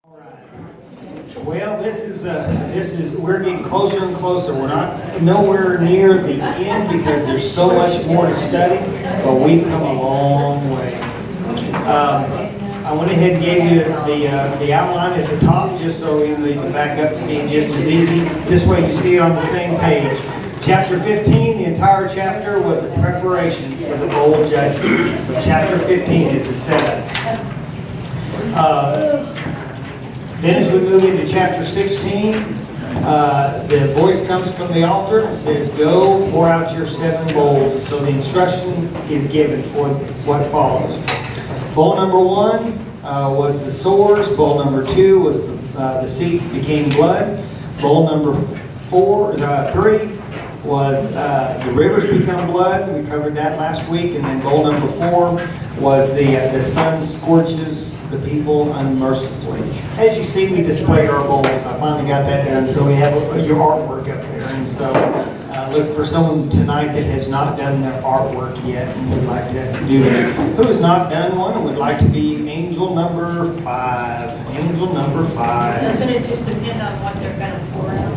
Well, we're getting closer and closer. We're not nowhere near the end because there's so much more to study, but we've come a long way. I went ahead and gave you the outline at the top just so you can back up and see it just as easy. This way you see it on the same page. Chapter 15, the entire chapter was a preparation for the bowl judgment. So chapter 15 is a setup. Then as we move into chapter 16, the voice comes from the altar and says, "Go pour out your 7 bowls." So the instruction is given for what follows. Bowl number 1 was the sores. Bowl number 2 was the seed became blood. Bowl number 3 was the rivers become blood. We covered that last week. And then bowl number 4 was the sun scorches the people unmercifully. As you see, we display our bowls. I finally got that done, so we have your artwork up there. And so look for someone tonight that has not done their artwork yet and would like to do it. Who has not done one and would like to be angel number 5? Angel number 5. Doesn't it just depend on what they're going to pour out?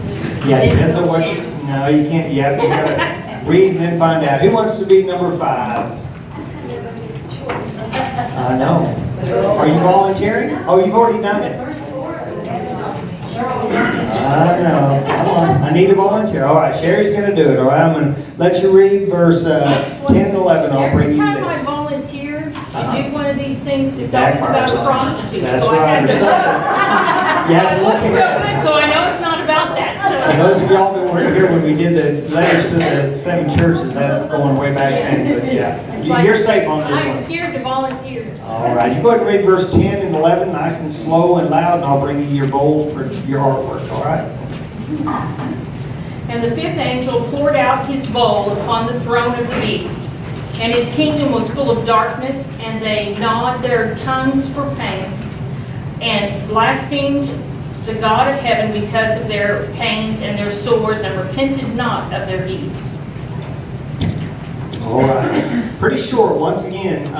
Yeah, it depends on what you... No, you can't. You got to read and then find out. Who wants to be number 5? I know. Are you volunteering? Oh, you've already done it. I know. Come on. I need a volunteer. All right, Sherry's going to do it. All right, I'm going to let you read verse 10 and 11. I'll bring you Every time I this. volunteer to do one of these things, it's always about a prostitute. That's So I right. have to You have to look at it. So I know it's not about that. And those of y'all that weren't here when we did the letters to the 7 churches, that's going way back then. But yeah, you're safe on this I'm one. scared to volunteer. All right, you go ahead and read verse 10 and 11, nice and slow and loud, and I'll bring you your bowl for your artwork, all right? And the 5th angel poured out his bowl upon the throne of the beast, and his kingdom was full of darkness, and they gnawed their tongues for pain, and blasphemed the God of heaven because of their pains and their sores, and repented not of their deeds. All right. Pretty short, once again,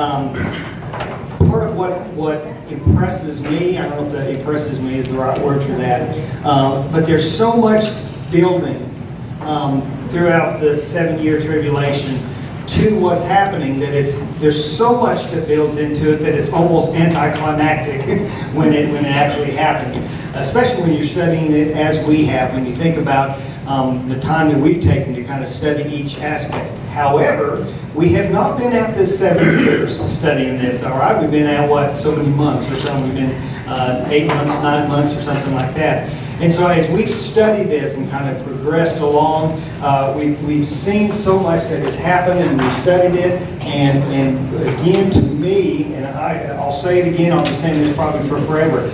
part of what impresses me, I don't know if that impresses me is the right word for that, but there's so much building throughout the 7-year tribulation to what's happening that there's so much that builds into it that it's almost anticlimactic when it actually happens. Especially when you're studying it as we have, when you think about the time that we've taken to kind of study each aspect. However, we have not been at this 7 years studying this, all right? We've been at, what, so many months or something. We've been 8 months, 9 months or something like that. And so as we've studied this and kind of progressed along, we've seen so much that has happened and we've studied it. And again, to me, and I'll say it again, I'll be saying this probably for forever,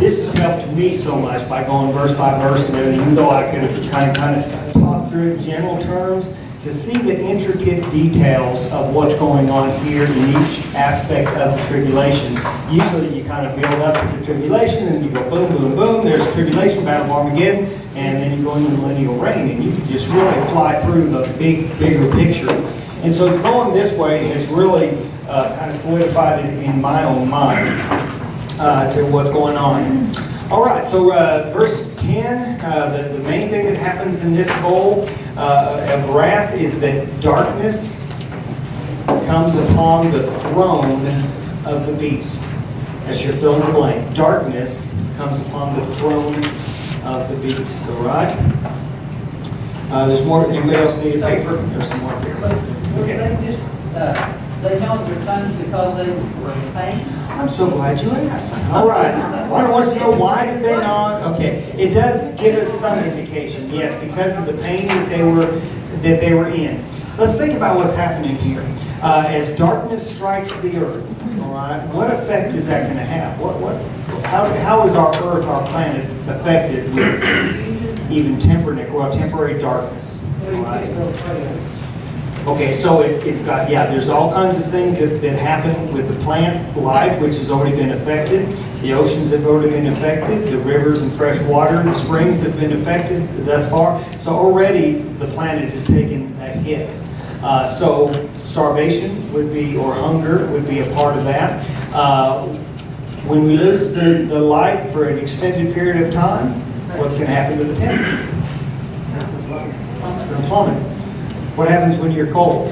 this has helped me so much by going verse by verse, and even though I could have kind of talked through it in general terms, to see the intricate details of what's going on here in each aspect of the tribulation. Usually you kind of build up to the tribulation, and you go boom, boom, boom, there's tribulation, Battle of Armageddon, and then you go into the millennial reign, and you can just really fly through the bigger picture. And so going this way has really kind of solidified it in my own mind. To what's going on. All right, so verse 10, the main thing that happens in this bowl of wrath is that darkness comes upon the throne of the beast. That's your fill in the blank. Darkness comes upon the throne of the beast, all right? There's more. Anybody else need a paper? There's some more here. Okay. They held their tongues because they were in pain. I'm so glad you asked. All right. I want to know why did they not? Okay. It does give us some indication. Yes, because of the pain that they were in. Let's think about what's happening here. As darkness strikes the earth, all right, what effect is that going to have? How is our earth, our planet, affected with even temporary darkness? All right. Okay, so it's got, there's all kinds of things that happen with the plant life, which has already been affected. The oceans have already been affected. The rivers and fresh water and the springs have been affected thus far. So already the planet has taken a hit. So starvation would be, or hunger would be a part of that. When we lose the light for an extended period of time, what's going to happen to the temperature? It's going to plummet. What happens when you're cold?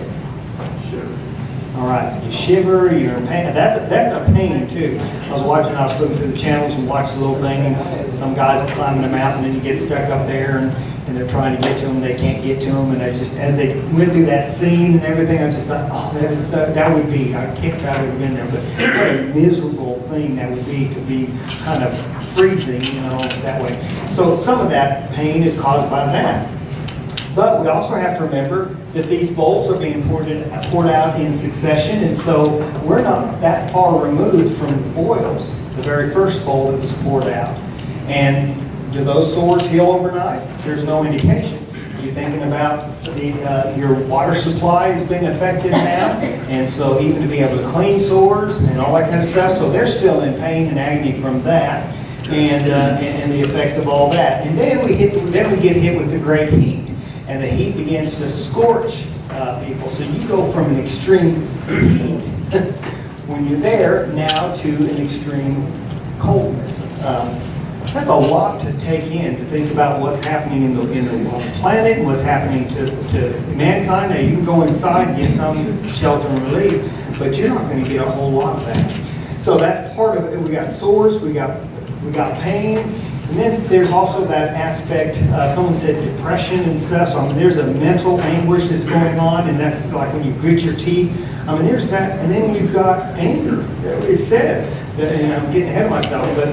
All right, you shiver, you're in pain. That's a pain too. I was flipping through the channels and watched the little thing, and some guys climbing a mountain, and you get stuck up there, and they're trying to get to them, they can't get to them, and as they went through that scene and everything, I just thought, oh, that would be, I can't say I've ever been there, but what a miserable thing that would be to be kind of freezing, that way. So some of that pain is caused by that. But we also have to remember that these bowls are being poured out in succession, and so we're not that far removed from boils, the very first bowl that was poured out. And do those sores heal overnight? There's no indication. You're thinking about your water supply is being affected now, and so even to be able to clean sores and all that kind of stuff, so they're still in pain and agony from that, and the effects of all that. And then we get hit with the great heat. And the heat begins to scorch people. So you go from an extreme heat when you're there now to an extreme coldness. That's a lot to take in, to think about what's happening on the planet and what's happening to mankind. Now you can go inside and get some shelter and relief, but you're not going to get a whole lot of that. So that's part of it. We got sores, we got pain. And then there's also that aspect, someone said depression and stuff, so there's a mental anguish that's going on, and that's like when you grit your teeth. There's that, and then you've got anger. It says, and I'm getting ahead of myself, but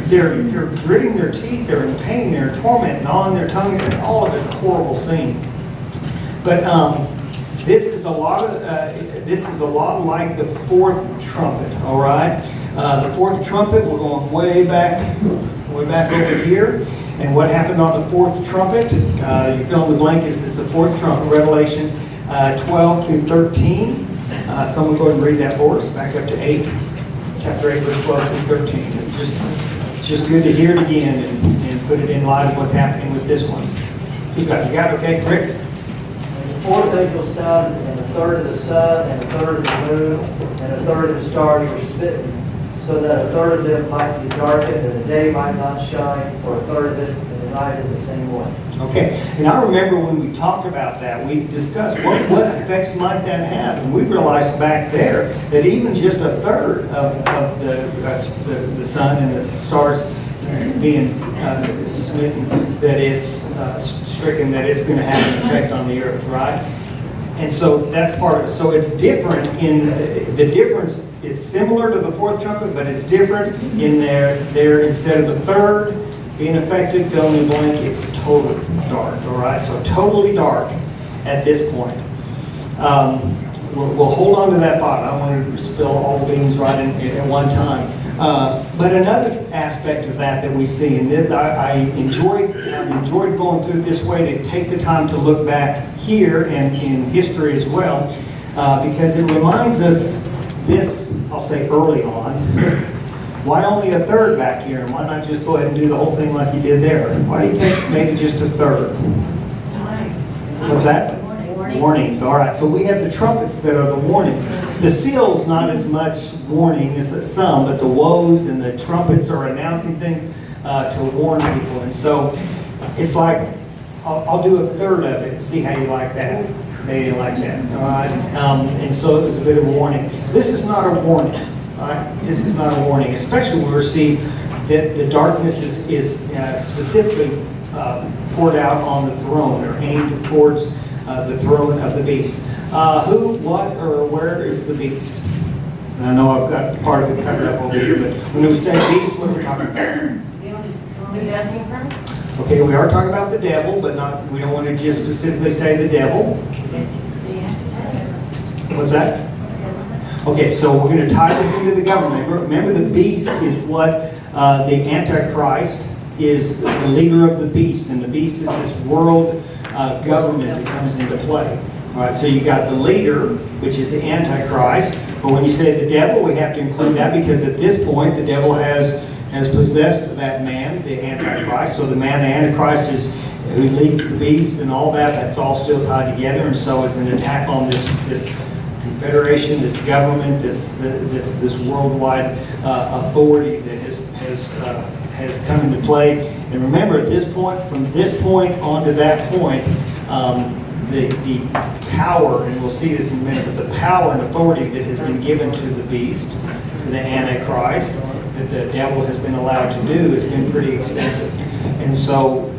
they're gritting their teeth, they're in pain, they're in torment, gnawing their tongue, and all of it's a horrible scene. But this is a lot like the fourth trumpet, all right? The fourth trumpet, we're going way back over here. And what happened on the fourth trumpet? You fill in the blank, it's the fourth trumpet, Revelation 12 through 13. Someone go ahead and read that for us, back up to 8, chapter 8, verse 12 through 13. It's just good to hear it again and put it in light of what's happening with this one. You got it, okay, Rick? And the fourth angel sounded, and a third of the sun, and a third of the moon, and a third of the stars were smitten, so that a third of them might be darkened, and the day might not shine, or a third of it, and the night in the same way. Okay, and I remember when we talked about that, we discussed what effects might that have, and we realized back there that even just a third of the sun and the stars being smitten, that it's stricken, that it's going to have an effect on the earth, right? And so that's part of it. So it's different the difference is similar to the fourth trumpet, but it's different in there instead of the third being affected, fill in the blank, it's totally dark, all right? So totally dark at this point. We'll hold on to that thought. I don't want to spill all the beans right at one time. But another aspect of that we see, and I enjoyed going through it this way, to take the time to look back here and in history as well, because it reminds us this, I'll say early on, why only a third back here? And why not just go ahead and do the whole thing like you did there? Why do you think maybe just a third? What's that? Warnings. All right. So we have the trumpets that are the warnings. The seals, not as much warning as some, but the woes and the trumpets are announcing things to warn people. And so it's like, I'll do a third of it and see how you like that. They didn't like that. All right. And so it was a bit of a warning. This is not a warning. All right. This is not a warning, especially when we see that the darkness is specifically poured out on the throne, or aimed towards the throne of the beast. Who, what, or where is the beast? And I know I've got part of it covered up over here, but when we say beast, what are we talking about? Okay, we are talking about the devil, but we don't want to just specifically say the devil. What's that? Okay, so we're going to tie this into the government. Remember, the beast is what the Antichrist is, the leader of the beast, and the beast is this world government that comes into play. All right, so you got the leader, which is the Antichrist. But when you say the devil, we have to include that, because at this point the devil has possessed that man, the Antichrist. So the man, the Antichrist, is who leads the beast and all that. That's all still tied together, and so it's an attack on this confederation, this government, this worldwide authority that has come into play. And remember, at this point, from this point on to that point, the power, and we'll see this in a minute, but the power and authority that has been given to the beast, to the Antichrist, that the devil has been allowed to do, has been pretty extensive. And so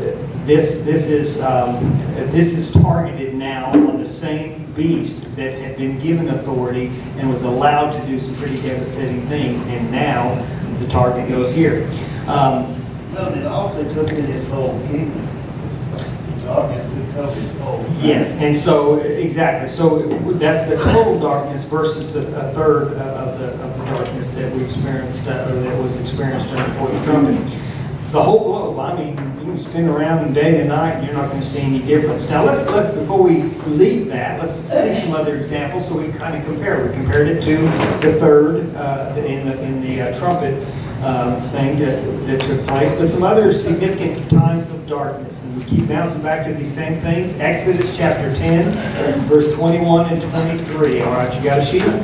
this is targeted now on the same beast that had been given authority and was allowed to do some pretty devastating things. And now the target goes here. No, it also took in his whole kingdom. Darkness took his whole. Yes, and so, exactly, so that's the total darkness versus a third of the darkness that we experienced, or that was experienced during the fourth trumpet. The whole globe, I mean, you can spin around day and night and you're not going to see any difference. Now let's before we leave that, let's see some other examples so we can kind of compare. We compared it to the third in the trumpet thing that took place, but some other significant times of darkness. And we keep bouncing back to these same things. Exodus chapter 10, verse 21 and 23. All right, you got a sheet? And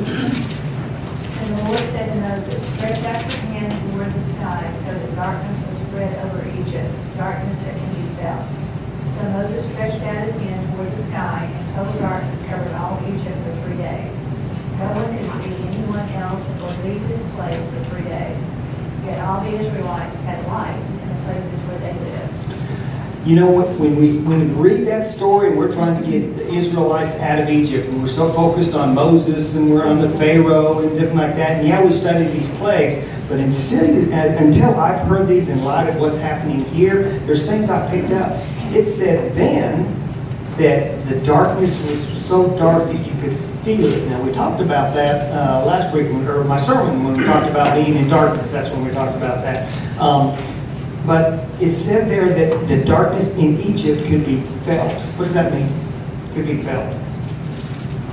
the Lord said to Moses, stretch out your hand toward the sky, so that darkness will spread over Egypt, darkness that can be felt. So Moses stretched out his hand toward the sky, and total darkness covered all Egypt for 3 days. No one could see anyone else or leave his place for 3 days. Yet all the Israelites had light in the places where they lived. You know what? When we read that story, we're trying to get the Israelites out of Egypt, and we're so focused on Moses and we're on the Pharaoh and different like that. And yeah, we studied these plagues, but until I've heard these in light of what's happening here, there's things I picked up. It said then that the darkness was so dark that you could feel it. Now we talked about that last week, or my sermon when we talked about being in darkness. That's when we talked about that. But it said there that the darkness in Egypt could be felt. What does that mean? Could be felt.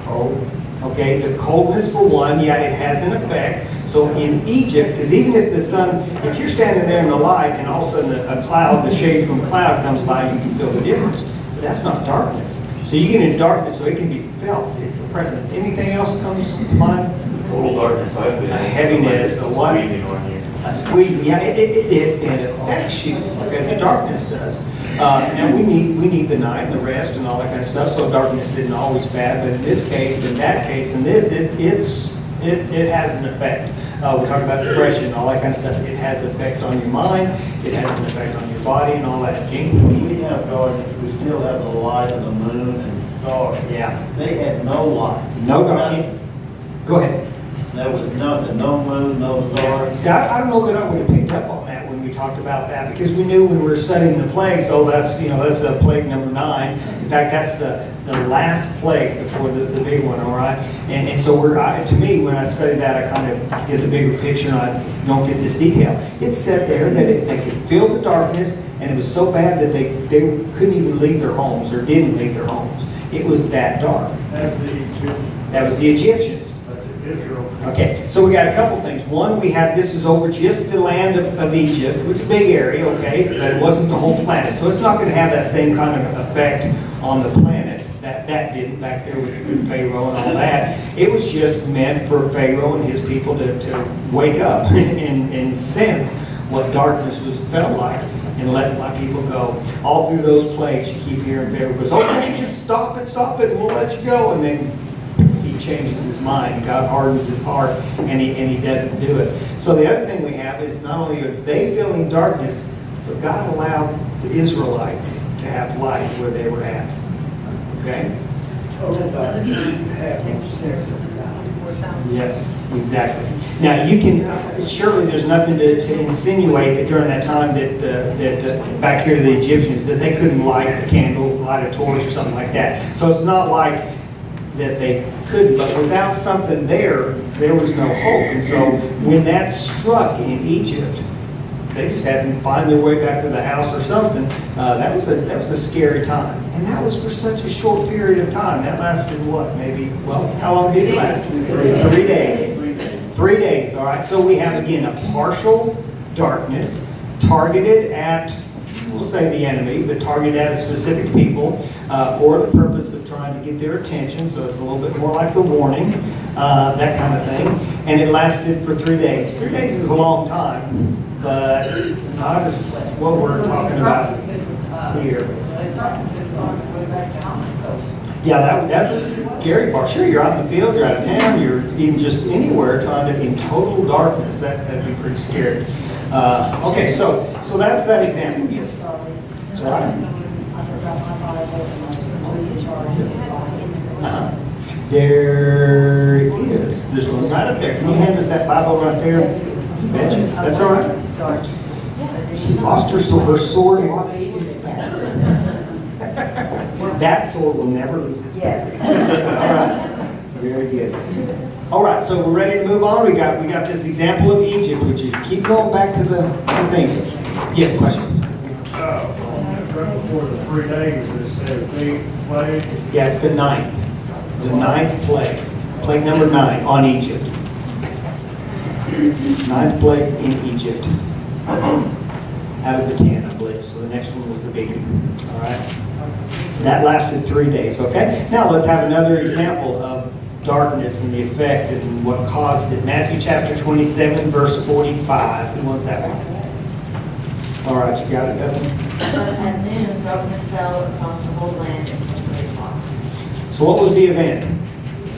Cold. Okay, the coldness for one, yeah, it has an effect. So in Egypt, because even if the sun, if you're standing there in the light and all of a sudden a cloud, the shade from a cloud comes by, you can feel the difference. But that's not darkness. So you get in darkness, so it can be felt. It's present. Anything else comes to mind? Total darkness, I've been. A heaviness, a what? Squeezing on you. A squeezing, yeah, it affects you. Okay, the darkness does. Now we need the night and the rest and all that kind of stuff. So darkness isn't always bad, but in this case, in that case, in this, it has an effect. We talk about depression, all that kind of stuff. It has an effect on your mind. It has an effect on your body and all that. Gene? We have darkness, we still have the light of the moon and stars. Yeah. They had no light. No darkness. Go ahead. There was nothing, no moon, no stars. See, I don't know that I would have picked up on that when we talked about that, because we knew when we were studying the plagues, oh, that's a plague number 9. In fact, that's the last plague before the big one, all right? And so to me, when I study that, I kind of get the bigger picture and I don't get this detail. It said there that they could feel the darkness, and it was so bad that they couldn't even leave their homes or didn't leave their homes. It was that dark. That's the Egyptians. That was the Egyptians. That's Israel. Okay, so we got a couple things. One, we have this is over just the land of Egypt, which is a big area, okay, but it wasn't the whole planet. So it's not going to have that same kind of effect on the planet that didn't back there with Pharaoh and all that. It was just meant for Pharaoh and his people to wake up and sense what darkness was felt like and let my people go. All through those plagues, you keep hearing Pharaoh goes, okay, just stop it, and we'll let you go. And then he changes his mind. God hardens his heart, and he doesn't do it. So the other thing we have is not only are they feeling darkness, but God allowed the Israelites to have light where they were at. Okay? Yes, exactly. Now you can surely there's nothing to insinuate that during that time that back here to the Egyptians that they couldn't light a candle, light a torch, or something like that. So it's not like that they couldn't, but without something there was no hope. And so when that struck in Egypt, they just had to find their way back to the house or something. That was a scary time, and that was for such a short period of time. That lasted what? Maybe how long did it last? 3 days. 3 days. All right. So we have again a partial darkness targeted at, we'll say the enemy, but targeted at a specific people. for the purpose of trying to get their attention. So it's a little bit more like the warning, that kind of thing. And it lasted for 3 days. 3 days is a long time, but not as what we're talking about here. They threatened to go back to Almaco. Yeah, that's the scary part. Sure, you're out in the field, you're out of town, you're even just anywhere trying to, in total darkness. That'd be pretty scary. Okay, so that's that example. Yes. That's all right. There is. There's one right up there. Can you hand us that Bible right there? Betcha. That's all right. She lost her sword and lost its battle. That sword will never lose its battle. Yes. All right. Very good. All right, so we're ready to move on. We got this example of Egypt, which is keep going back to the things. Yes, question. Right before the 3 days, it said big plague. Yeah, it's the ninth. The ninth plague. Plague number 9 on Egypt. Ninth plague in Egypt. Out of the 10, I believe. So the next one was the biggie. All right. That lasted 3 days, okay? Now let's have another example of darkness and the effect and what caused it. Matthew chapter 27, verse 45. Who wants that one? All right, you got it, Bethany? At noon, darkness fell across the whole land until 3 o'clock. So what was the event?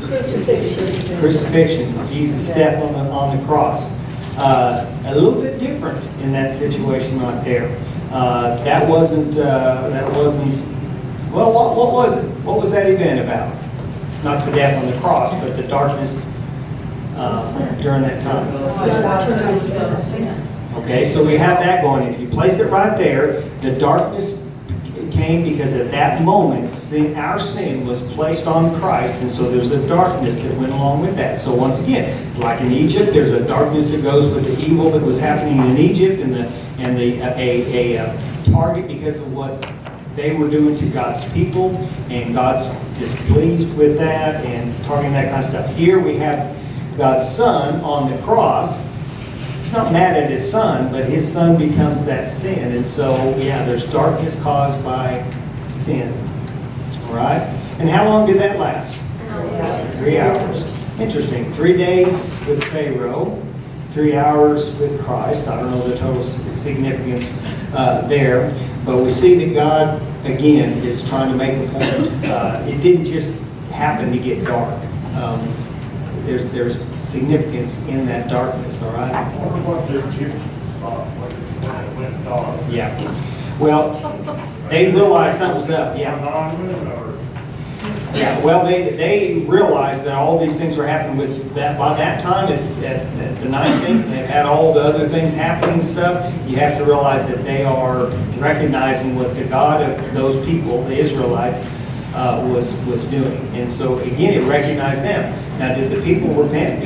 Crucifixion. Crucifixion. Jesus' death on the cross. A little bit different in that situation right there. That wasn't. Well, what was it? What was that event about? Not the death on the cross, but the darkness during that time. Okay, so we have that going. If you place it right there, the darkness came because at that moment, our sin was placed on Christ, and so there's a darkness that went along with that. So once again, like in Egypt, there's a darkness that goes with the evil that was happening in Egypt, and a target because of what they were doing to God's people, and God's displeased with that and targeting that kind of stuff. Here we have God's Son on the cross. He's not mad at his Son, but his Son becomes that sin. And so, yeah, there's darkness caused by sin. All right? And how long did that last? 3 hours. Interesting. 3 days with Pharaoh, 3 hours with Christ. I don't know the total significance there. But we see that God, again, is trying to make a point. It didn't just happen to get dark. There's significance in that darkness, all right? I wonder what their Egyptian thought when it went dark. Yeah. Well, they realized something was up, yeah. Yeah, well, they realized that all these things were happening with that. By that time, at the 19th, they had all the other things happening and stuff. You have to realize that they are recognizing what the God of those people, the Israelites, was doing. And so, again, it recognized them. Now, did the people repent,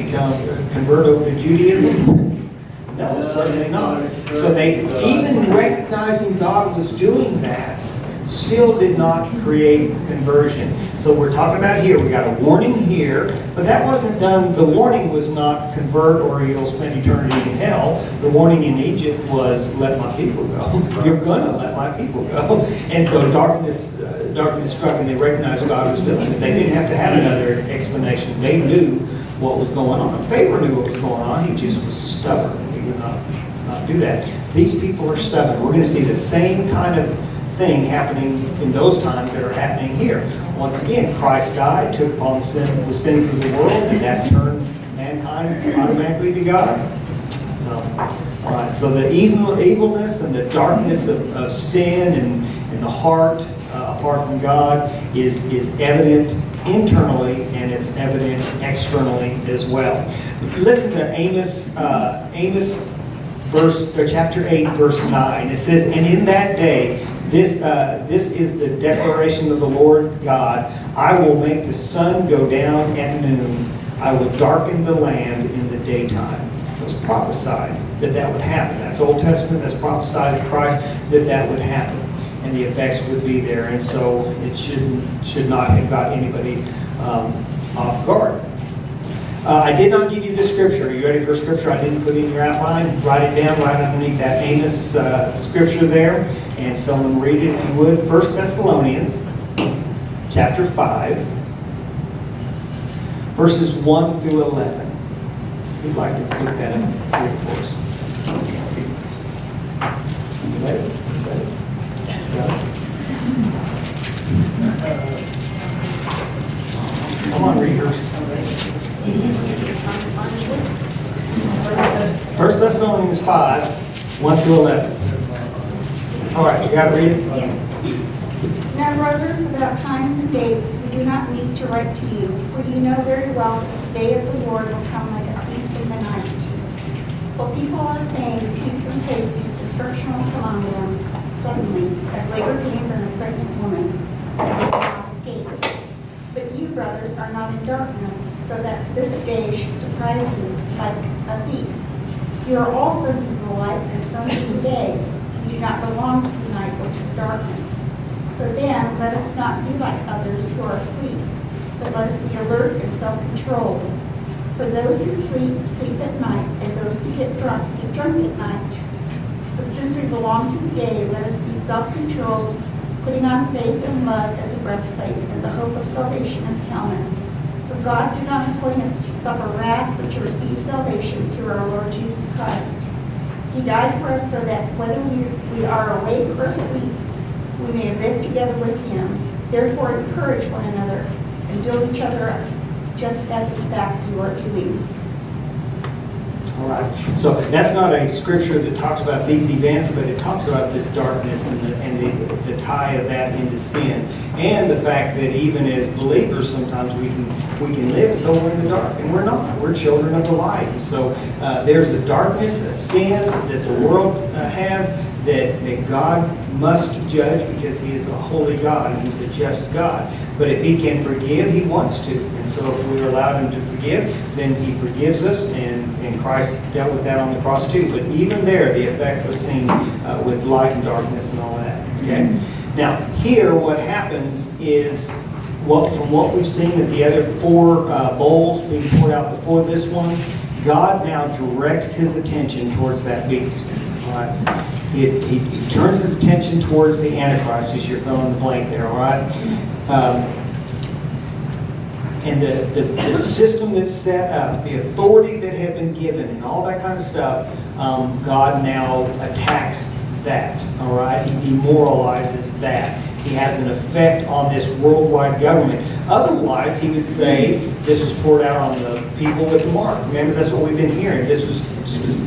convert over to Judaism? No, certainly not. So they, even recognizing God was doing that, still did not create conversion. So we're talking about here, we got a warning here, but that wasn't done, the warning was not convert or you'll spend eternity in hell. The warning in Egypt was let my people go. You're gonna let my people go. And so darkness struck and they recognized God was doing it. They didn't have to have another explanation. They knew what was going on. Pharaoh knew what was going on, he just was stubborn. He would not do that. These people are stubborn. We're going to see the same kind of thing happening in those times that are happening here. Once again, Christ died, took upon the sins of the world, and that turned mankind automatically to God. All right, so the evilness and the darkness of sin and the heart apart from God is evident internally, and it's evident externally as well. Listen to Amos chapter 8, verse 9. It says, "And in that day, this is the declaration of the Lord God. I will make the sun go down at noon. I will darken the land in the daytime." It was prophesied that would happen. That's Old Testament. That's prophesied in Christ that would happen. And the effects would be there. And so it should not have got anybody off guard. I did not give you this scripture. Are you ready for a scripture I didn't put in your outline? Write it down right underneath that Amos scripture there. And someone read it if you would. 1 Thessalonians chapter 5, verses 1 through 11. If you'd like to look that up here for us. You ready? Ready? Got it? Come on, readers. 1 Thessalonians 5, 1 through 11. All right, you got to read it? Now, brothers, about times and dates, we do not need to write to you, for you know very well that the day of the Lord will come like a thief in the night. What people are saying, peace and safety, destruction will come on them suddenly, as labor pains on a pregnant woman, and they will not escape. But you, brothers, are not in darkness, so that this day should surprise you like a thief. You are all sons of the light and sons of the day. You do not belong to the night or to the darkness. So then, let us not be like others who are asleep, but let us be alert and self-controlled. For those who sleep, sleep at night, and those who get drunk at night. But since we belong to the day, let us be self-controlled, putting on faith and love as a breastplate, and the hope of salvation as helmet. For God did not appoint us to suffer wrath, but to receive salvation through our Lord Jesus Christ. He died for us so that whether we are awake or asleep, we may live together with him. Therefore encourage one another and build each other up, just as in fact you are doing. All right. So that's not a scripture that talks about these events, but it talks about this darkness and the tie of that into sin, and the fact that even as believers, sometimes we can live as though we're in the dark, and we're not. We're children of the light. And so there's a darkness, a sin that the world has that God must judge, because He is a holy God and He's a just God. But if He can forgive, He wants to. And so if we allow Him to forgive, then He forgives us, and Christ dealt with that on the cross too. But even there, the effect was seen with light and darkness and all that. Okay? Now, here what happens is, from what we've seen at the other 4 bowls being poured out before this one, God now directs His attention towards that beast. All right? He turns His attention towards the Antichrist, as you're filling the blank there, all right? And the system that's set up, the authority that had been given, and all that kind of stuff, God now attacks that, all right? He demoralizes that. He has an effect on this worldwide government. Otherwise, He would say, this was poured out on the people with the mark. Remember, that's what we've been hearing. This was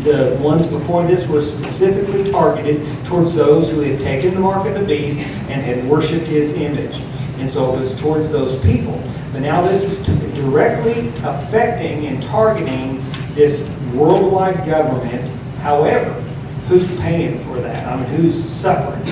the ones before this were specifically targeted towards those who had taken the mark of the beast and had worshipped his image. And so it was towards those people. But now this is directly affecting and targeting this worldwide government. However, who's paying for that? I mean, who's suffering?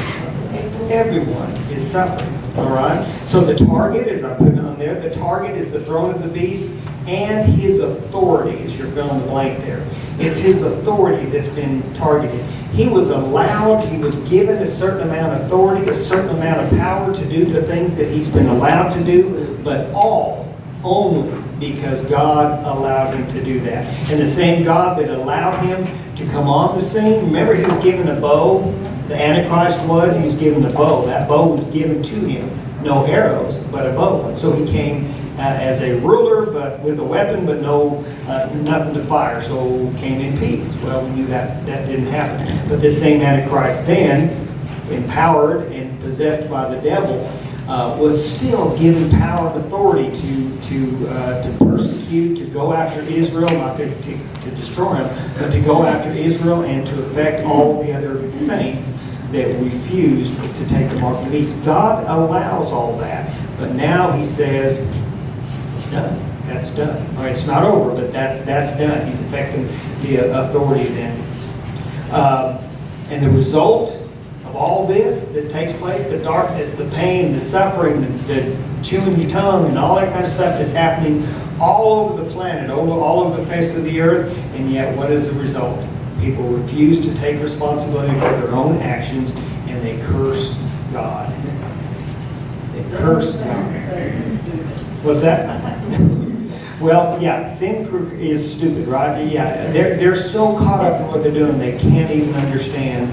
Everyone is suffering. All right? So the target, as I put it on there, the target is the throne of the beast and his authority, as you're filling the blank there. It's his authority that's been targeted. He was allowed, he was given a certain amount of authority, a certain amount of power to do the things that he's been allowed to do, but only because God allowed him to do that. And the same God that allowed him to come on the scene, remember he was given a bow? The Antichrist he was given a bow. That bow was given to him. No arrows, but a bow. And so he came as a ruler, but with a weapon, but nothing to fire. So came in peace. Well, we knew that didn't happen. But this same Antichrist then, empowered and possessed by the devil, was still given power and authority to persecute, to go after Israel, not to destroy him, but to go after Israel and to affect all the other saints that refused to take the mark of the beast. God allows all that, but now He says, it's done. That's done. All right, it's not over, but that's done. He's affecting the authority then. And the result of all this that takes place, the darkness, the pain, the suffering, the chewing your tongue, and all that kind of stuff is happening all over the planet, all over the face of the earth, and yet what is the result? People refuse to take responsibility for their own actions, and they curse God. They curse God. What's that? Well, yeah, sin is stupid, right? Yeah, they're so caught up in what they're doing, they can't even understand.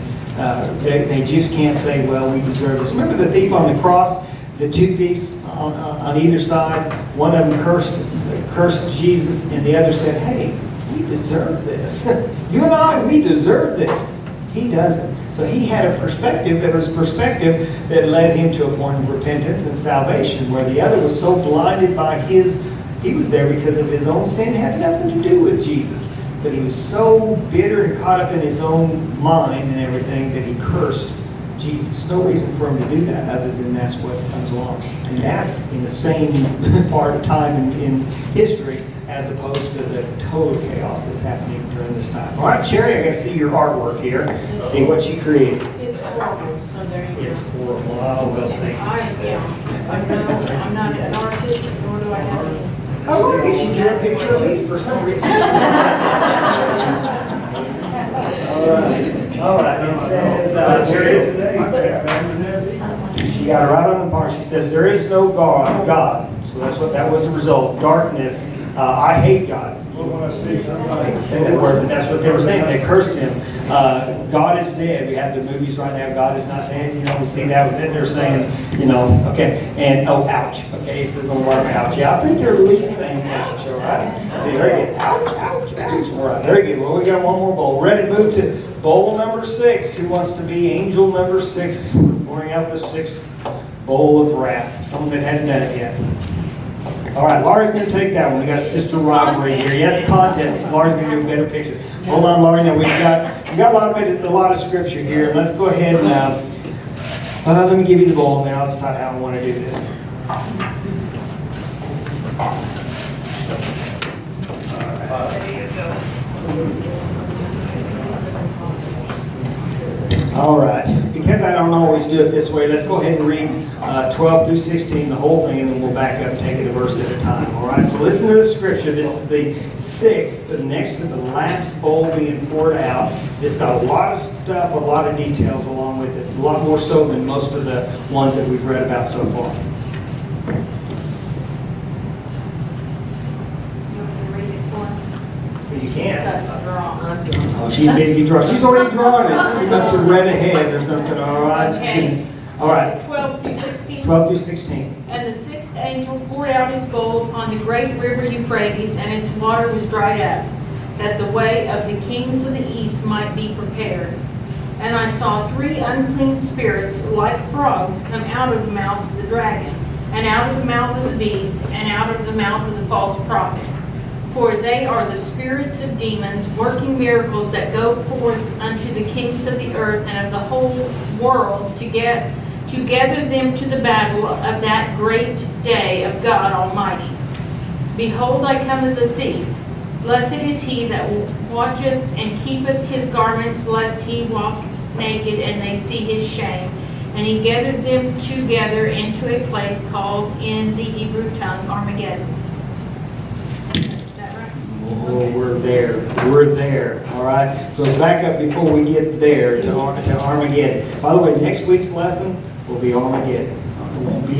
They just can't say, well, we deserve this. Remember the thief on the cross? the two thieves on either side, one of them cursed Jesus, and the other said, hey, we deserve this. You and I, we deserve this. He doesn't. So he had a perspective that led him to a point of repentance and salvation, where the other was so blinded by he was there because of his own sin, had nothing to do with Jesus. But he was so bitter and caught up in his own mind and everything that he cursed Jesus. No reason for him to do that other than that's what comes along. And that's in the same part of time in history as opposed to the total chaos that's happening during this time. All right, Sherry, I got to see your artwork here. See what you created. It's horrible, so there you It's go. horrible. Oh, we'll see. I'm not an artist, nor do I have any. Oh, look, she drew a picture of me for some reason. All right. It says, she got it right on the part. She says, there is no God. So that was the result. Darkness. I hate God. I hate to say that word, but that's what they were saying. They cursed him. God is dead. We have the movies right now. God is not dead. You know, we see that. Then they're saying, you know, okay. And, oh, ouch. Okay, it says on one ouch. Yeah, I think they're at least saying ouch, all right? Okay, very good. Ouch, ouch, ouch. All right, very good. Well, we got one more bowl. Ready to move to bowl number 6. Who wants to be angel number 6? Pouring out the 6th bowl of wrath. Someone that hadn't done it yet. All right, Laura's going to take that one. We got sister rivalry here. Yes, contest. Laura's going to do a better picture. Hold on, Laura. Now we got a lot of scripture here. Let's go ahead and let me give you the bowl, and then I'll decide how I want to do this. All right. Because I don't always do it this way, let's go ahead and read 12 through 16, the whole thing, and then we'll back up and take it a verse at a time. All right? So listen to the scripture. This is the 6th, the next to the last bowl being poured out. It's got a lot of stuff, a lot of details along with it. A lot more so than most of the ones that we've read about so far. You want me to read it for him? But you can. Got to draw. Oh, she's busy drawing. She's already drawn it. She must have read ahead or something. All right. Okay. All right. 12 through 16. 12 through 16. And the 6th angel poured out his bowl upon the great river Euphrates, and its water was dried up, that the way of the kings of the east might be prepared. And I saw 3 unclean spirits like frogs come out of the mouth of the dragon, and out of the mouth of the beast, and out of the mouth of the false prophet. For they are the spirits of demons, working miracles that go forth unto the kings of the earth and of the whole world to gather them to the battle of that great day of God Almighty. Behold, I come as a thief. Blessed is he that watcheth and keepeth his garments, lest he walk naked and they see his shame. And he gathered them together into a place called in the Hebrew tongue Armageddon. Is that right? Oh, we're there. We're there. All right. So let's back up before we get there to Armageddon. By the way, next week's lesson will be Armageddon. It won't be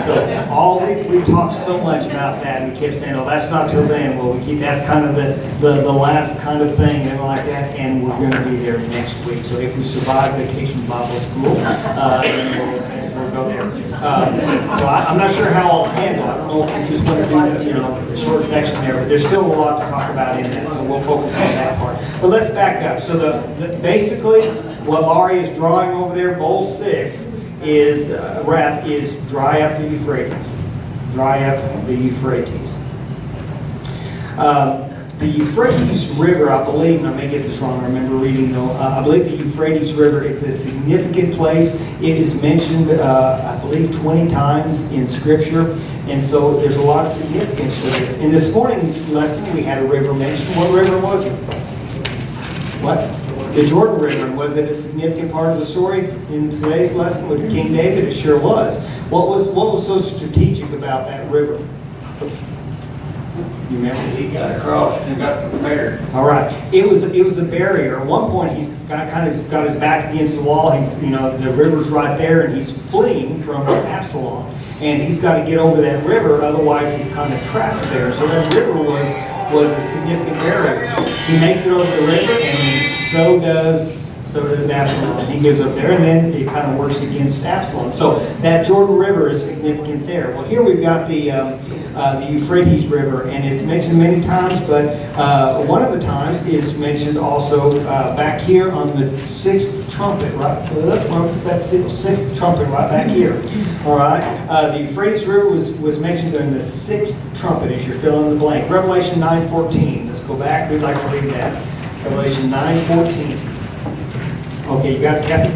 so all we talked so much about that, and we kept saying, "Oh, that's not till then." Well, that's kind of the last kind of thing and like that, and we're going to be there next week. So if we survive Vacation Bible School, then we'll go there. So I'm not sure how I'll handle it. I don't know if we just want to do the short section there, but there's still a lot to talk about in that, so we'll focus on that part. But let's back up. So basically, what Laurie is drawing over there, bowl 6, is dry up the Euphrates. Dry up the Euphrates. The Euphrates River, I believe, and I may get this wrong, I remember reading though, I believe the Euphrates River is a significant place. It is mentioned, I believe, 20 times in Scripture, and so there's a lot of significance to this. In this morning's lesson, we had a river mentioned. What river was it? What? The Jordan River. Was it a significant part of the story in today's lesson with King David? It sure was. What was so strategic about that river? You remember? He got across and got prepared. All right. It was a barrier. At one point, he's got his back against the wall. The river's right there, and he's fleeing from Absalom, and he's got to get over that river. Otherwise, he's kind of trapped there. So that river was a significant barrier. He makes it over the river, and so does So does Absalom. He goes up there, and then it kind of works against Absalom. So that Jordan River is significant there. Well, here we've got the Euphrates River, and it's mentioned many times, but one of the times is mentioned also back here on the 6th trumpet, right? What's that 6th trumpet right back here? All right. The Euphrates River was mentioned in the 6th trumpet, as you're filling in the blank. Revelation 9:14. Let's go back. We'd like to read that. Revelation 9:14. Okay, you got it, Kathy?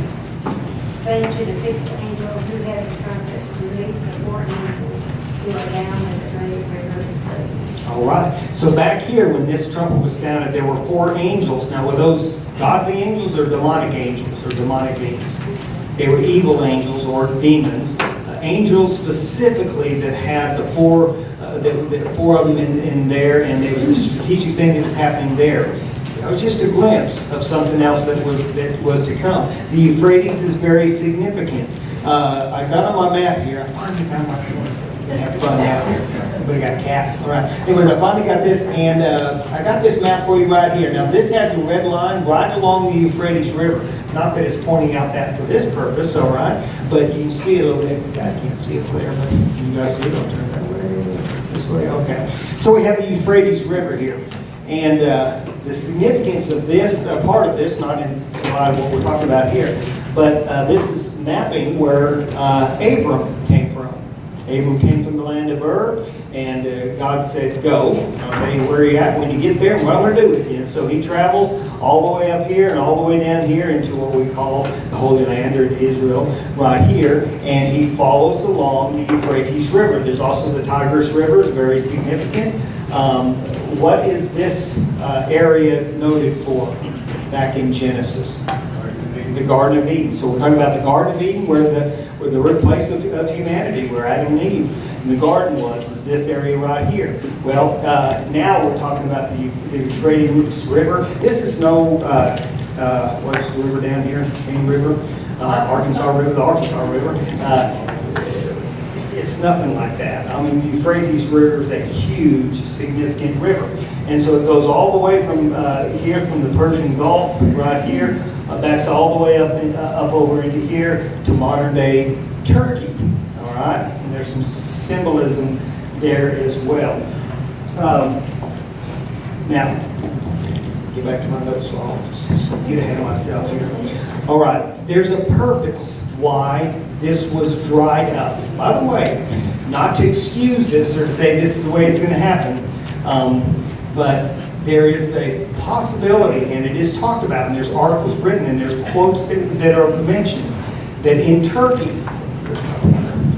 Saying to the sixth angel who has the trumpet, release the four angels who are down in the great river of Euphrates. All right. So back here, when this trumpet was sounded, there were 4 angels. Now, were those godly angels or demonic angels or demonic beings? They were evil angels or demons. Angels specifically that had the 4, the 4 of them in there, and there was a strategic thing that was happening there. That was just a glimpse of something else that was to come. The Euphrates is very significant. I got on my map here. I finally found my corner. Have fun out here. Everybody got cats. All right. Anyways, I finally got this, and I got this map for you right here. Now, this has a red line right along the Euphrates River. Not that it's pointing out that for this purpose, all right? But you can see it a little bit. You guys can't see it there, but you guys see it. I'll turn that way, this way. Okay. So we have the Euphrates River here. And the significance of this, part of this, not in what we're talking about here, but this is mapping where Abram came from. Abram came from the land of Ur, and God said, go. I'll tell you where you're at when you get there and what I'm going to do with you. And so he travels all the way up here and all the way down here into what we call the Holy Land, or Israel, right here. And he follows along the Euphrates River. There's also the Tigris River, very significant. What is this area noted for back in Genesis? The Garden of Eden. So we're talking about the Garden of Eden, where the birthplace of humanity, where Adam and Eve and the garden was this area right here. Well, now we're talking about the Euphrates River. This is no, what's the river down here? Cane River, Arkansas River, the Arkansas River. It's nothing like that. I mean, Euphrates River is a huge, significant river. And so it goes all the way from here, from the Persian Gulf, right here, backs all the way up over into here to modern day Turkey. All right? And there's some symbolism there as well. Now, get back to my notes, so I'll just get ahead of myself here. All right, there's a purpose why this was dried up. By the way, not to excuse this or to say this is the way it's going to happen, but there is a possibility, and it is talked about, and there's articles written, and there's quotes that are mentioned, that in Turkey,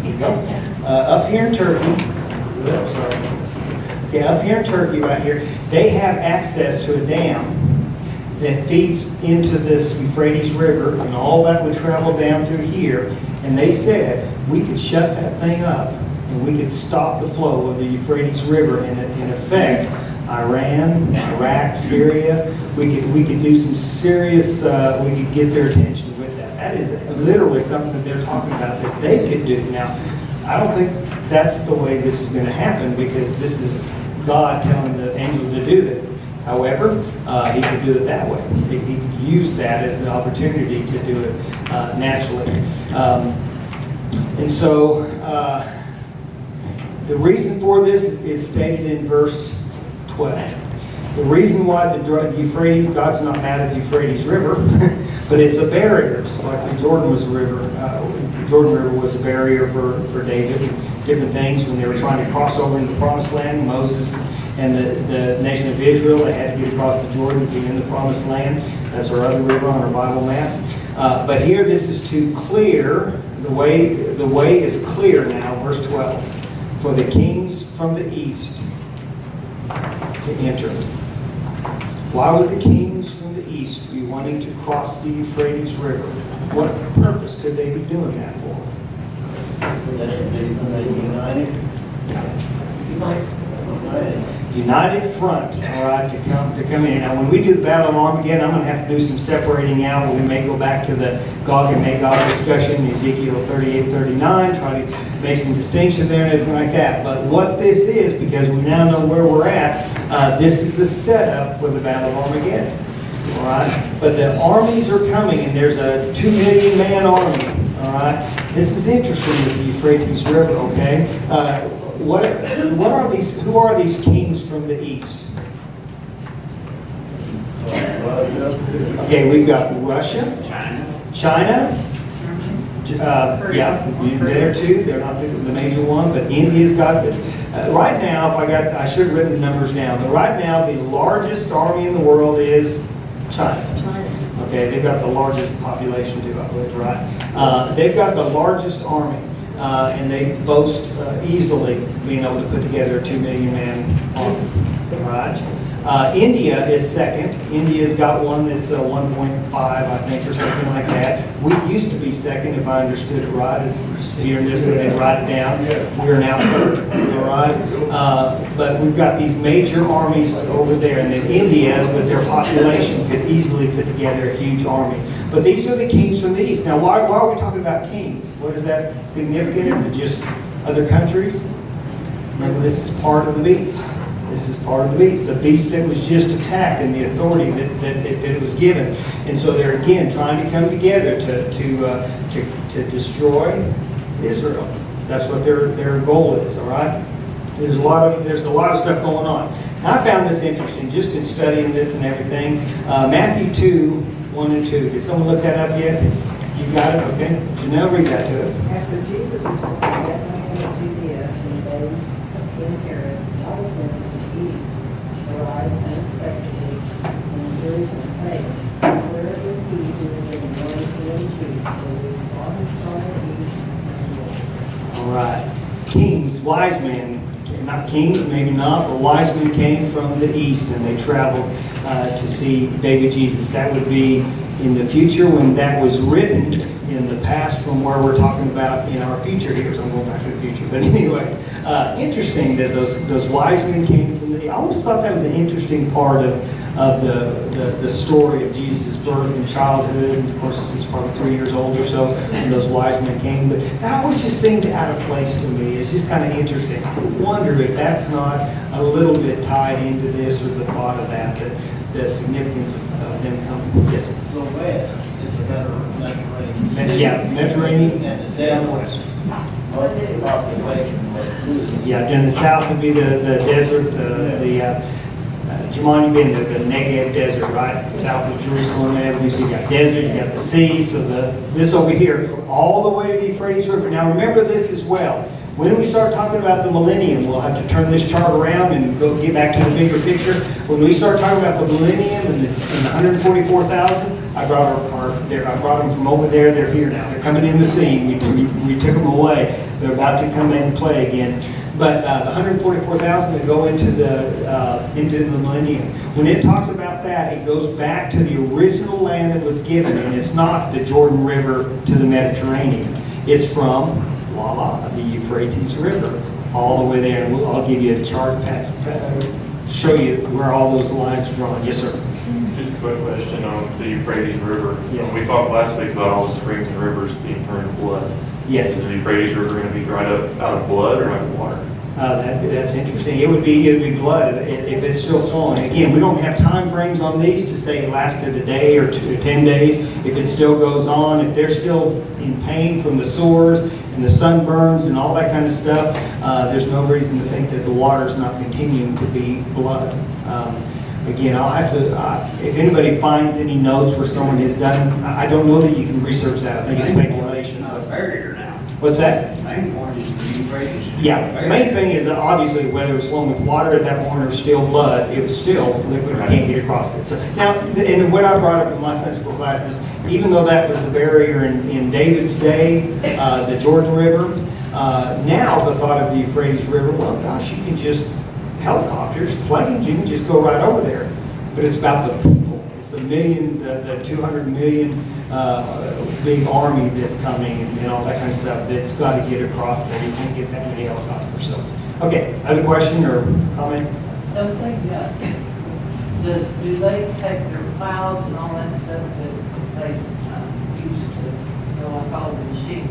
here you go, up here in Turkey, oops, sorry, okay, up here in Turkey right here, they have access to a dam that feeds into this Euphrates River, and all that would travel down through here, and they said we could shut that thing up, and we could stop the flow of the Euphrates River, and in effect, Iran, Iraq, Syria, we could do some serious, we could get their attention with that. That is literally something that they're talking about that they could do. Now, I don't think that's the way this is going to happen, because this is God telling the angel to do that. However, he could do it that way. He could use that as an opportunity to do it naturally. And so, the reason for this is stated in verse 12. The reason why the Euphrates, God's not mad at the Euphrates River, but it's a barrier, just like the Jordan was a river. Jordan River was a barrier for David, different things when they were trying to cross over into the Promised Land. Moses and the nation of Israel, they had to get across the Jordan to be in the Promised Land. That's our other river on our Bible map. But here, this is to clear the way. The way is clear now. Verse 12, for the kings from the east to enter. Why would the kings from the east be wanting to cross the Euphrates River? What purpose could they be doing that for? That should be when they united. United front, all right, to come in. Now, when we do the Battle of Armageddon, I'm going to have to do some separating out. We may go back to the Gog and Magog discussion, Ezekiel 38, 39, try to make some distinction there and everything like that. But what this is, because we now know where we're at, this is the setup for the Battle of Armageddon. all right? But the armies are coming, and there's a 2 million man army, all right? This is interesting with the Euphrates River, okay? What are these, who are these kings from the east? Okay, we've got Russia, China, yeah, there too, they're not the major one, but India's got the, right now, I should have written the numbers down, but right now, the largest army in the world is China. Okay, they've got the largest population too, I believe, right? They've got the largest army, and they boast easily being able to put together a 2 million man army, right? India is second. India's got one that's 1.5, I think, or something like that. We used to be second, if I understood it right. Just hearing this, they write it down. We're now third, all right? But we've got these major armies over there, and then India, with their population, could easily put together a huge army. But these are the kings from the east. Now, why are we talking about kings? What is that significant? Is it just other countries? Remember, this is part of the beast. This is part of the beast that was just attacked, and the authority that it was given. And so they're again trying to come together to destroy Israel. That's what their goal is. All right. There's a lot of stuff going on. Now, I found this interesting just in studying this and everything. Matthew 2:1 and 2. Did someone look that up yet? You got it. Okay. Janelle, read that to us. After Jesus was born, Bethlehem of Judea, in the days of King Herod, wise men from the east arrived unexpectedly in Jerusalem, saying, "Where is he who is the anointed of the Jews? For we saw his star in the east and worshiped." All right. Kings, wise men, not kings, maybe not, but wise men came from the east, and they traveled to see baby Jesus. That would be in the future when that was written, in the past from where we're talking about in our future here. So I'm going back to the future. But anyways, interesting that those wise men came from the, I always thought that was an interesting part of the story of Jesus' birth and childhood. And of course, he was probably 3 years old or so when those wise men came. But that always just seemed out of place to me. It's just kind of interesting. I wonder if that's not a little bit tied into this, or the thought of that the significance of them coming. Yes, sir. The west is another Mediterranean. Yeah, Mediterranean. And the southwest, most of the population was. Yeah, in the south would be the desert, Jamon, you've been to the Negev desert, right? South of Jerusalem and everything. So you got desert, you got the sea. So this over here, all the way to the Euphrates River. Now remember this as well. When we start talking about the millennium, we'll have to turn this chart around and get back to the bigger picture. When we start talking about the millennium and the 144,000, I brought them from over there. They're here now. They're coming in the scene. We took them away. They're about to come in and play again. But the 144,000 that go into the millennium. When it talks about that, it goes back to the original land that was given, and it's not the Jordan River to the Mediterranean. It's from the Euphrates River, all the way there. And I'll give you a chart, show you where all those lines are drawn. Yes, sir. Just a quick question on the Euphrates River. Yes. We talked last week about all the springs and rivers being turned to blood. Yes. Is the Euphrates River going to be dried up out of blood or out of water? That's interesting. It would be blood if it's still flowing. Again, we don't have time frames on these to say it lasted a day or 10 days. If it still goes on, if they're still in pain from the sores and the sunburns and all that kind of stuff, there's no reason to think that the water's not continuing to be blood. Again, I'll have to, if anybody finds any notes where someone has done, I don't know that you can research that. I think it's speculation. Not a barrier now. What's that? Main point is the Euphrates. Yeah, the main thing is that obviously whether it was flowing with water at that point or still blood, it was still liquid, we can't get across it. So now, and what I brought up in my Sunday school class is, even though that was a barrier in David's day, the Jordan River, now the thought of the Euphrates River, well, gosh, you can just, helicopters, planes, you can just go right over there. But it's about the people. It's the 200 million big army that's coming and all that kind of stuff that's got to get across there. You can't get that many helicopters. So, okay, other question or comment? Something, do they take their plows and all that stuff that they used to, like all the machines?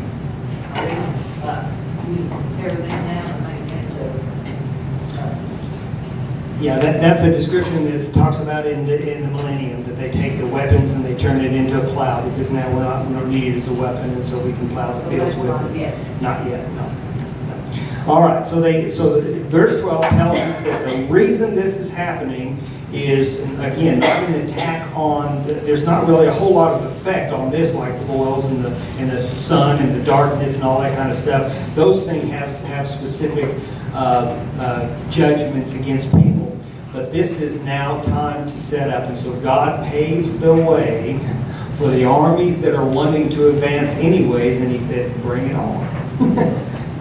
Use everything now and make it Yeah, that's a description that talks about in the millennium, that they take the weapons and they turn it into a plow, because now we don't need it as a weapon, and so we can plow the fields with it. Not yet, no. All right, so verse 12 tells us that the reason this is happening is, again, not an attack on, there's not really a whole lot of effect on this, like the boils and the sun and the darkness and all that kind of stuff. Those things have specific judgments against people. But this is now time to set up. And so God paves the way for the armies that are wanting to advance anyways. And he said, bring it on.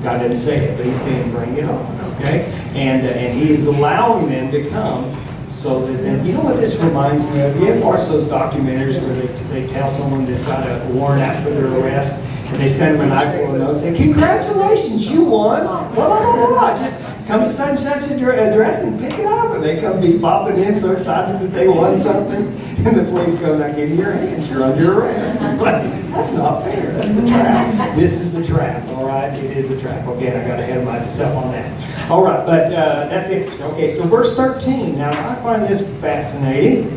God didn't say it, but he's saying, bring it on. Okay? And he is allowing them to come so that then, you know what this reminds me of? You ever watch those documentaries where they tell someone that's got a warrant out for their arrest, and they send them a nice little note saying, congratulations, you won, blah, blah, blah, blah. Just come to such and such address and pick it up. And they come be bopping in so excited that they won something. And the police go, now give me your hands, you're under arrest. It's like, that's not fair, that's a trap. This is the trap, all right? It is a trap. Okay, I got ahead of myself on that. All right, but that's it. Okay, so verse 13. Now, I find this fascinating.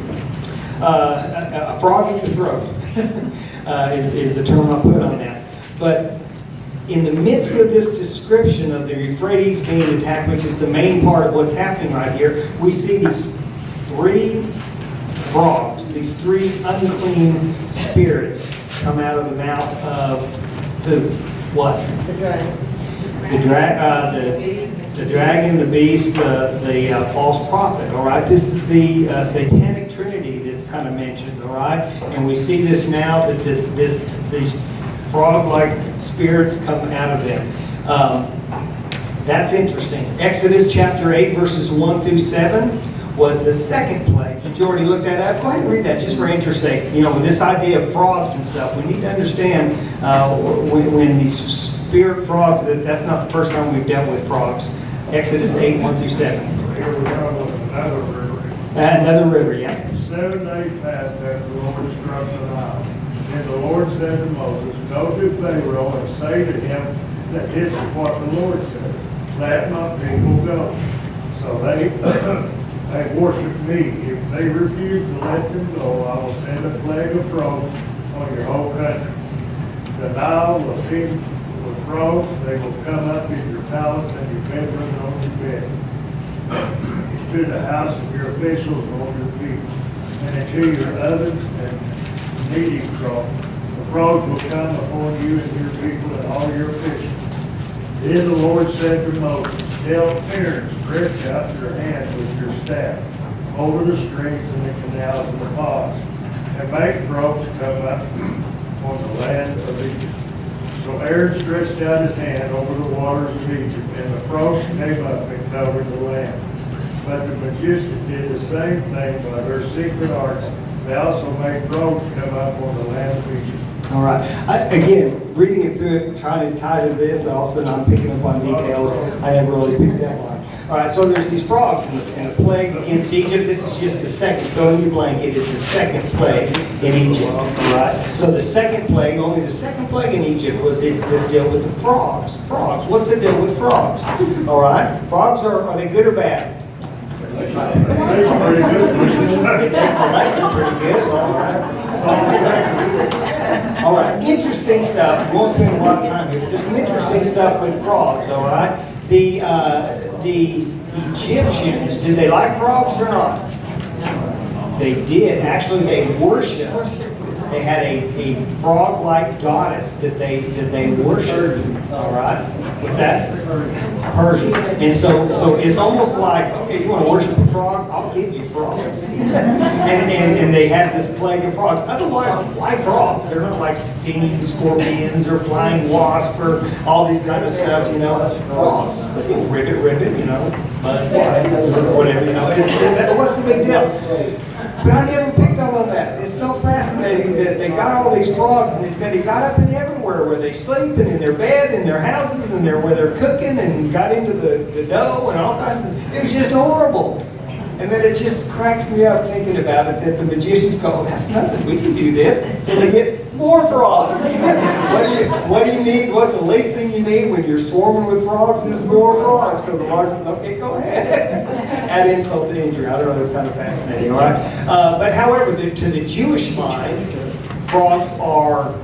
A frog in the throat is the term I put on that. But in the midst of this description of the Euphrates being attacked, which is the main part of what's happening right here, we see these three frogs, these three unclean spirits come out of the mouth of who? What? The dragon. The dragon, the beast, the false prophet. All right, this is the satanic trinity that's kind of mentioned. All right, and we see this now that these frog-like spirits come out of them. That's interesting. Exodus chapter 8, verses 1 through 7 was the second plague. Did you already look that up? Go ahead and read that just for interest's sake. You know, with this idea of frogs and stuff, we need to understand when these spirit frogs, that's not the first time we've dealt with frogs. Exodus 8, 1 through 7. Here we go with another river. Another river, yeah. 7 days passed after the Lord struck the Nile. And the Lord said to Moses, go to Pharaoh and say to him that this is what the Lord said. Let my people go. So they worship me. If they refuse to let them go, I will send a plague of frogs on your whole country. The Nile will feed with frogs. They will come up in your palace and your bedroom and on your bed. To the house of your officials and on your feet, and into your ovens and kneading trough. The frogs will come upon you and your people and all your officials. Then the Lord said to Moses, tell Aaron, stretch out your hand with your staff over the streams and the canals and the ponds, and make frogs come up on the land of Egypt. So Aaron stretched out his hand over the waters of Egypt, and the frogs came up and covered the land. But the magicians did the same thing by their secret arts. They also made frogs come up on the land of Egypt. All right. Again, reading it through it, trying to tie to this, all of a sudden I'm picking up on details I never really picked up on. All right, so there's these frogs and a plague against Egypt. This is just the second. Fill in your blanket. It's the second plague in Egypt. All right. So the second plague, only the second plague in Egypt was this deal with the frogs. Frogs. What's the deal with frogs? All right. Frogs are they good or bad? Pretty good. The legs are pretty good. All right. All right. Interesting stuff. We won't spend a lot of time here. There's some interesting stuff with frogs. All right. The Egyptians, did they like frogs or not? They did. Actually, they worshipped. They had a frog-like goddess that they worshipped. All right. What's that? Persian. And so it's almost like, okay, you want to worship a frog? I'll give you frogs. and they have this plague of frogs. Otherwise, why frogs? They're not like stinging scorpions or flying wasps or all these kind of stuff, you know. Frogs. Ribbit, you know. Or whatever, you know. What's the big deal? But I never picked up on that. It's so fascinating that they got all these frogs, and they said it got up in everywhere, where they sleep and in their bed, in their houses, and where they're cooking, and got into the dough and all kinds of. It was just horrible. And then it just cracks me up thinking about it that the magicians go, that's nothing, we can do this. So they get more frogs. What do you need? What's the least thing you need when you're swarming with frogs is more frogs. So the Lord says, okay, go ahead. add insult to injury. I don't know, it's kind of fascinating, all right? But however, to the Jewish mind, frogs are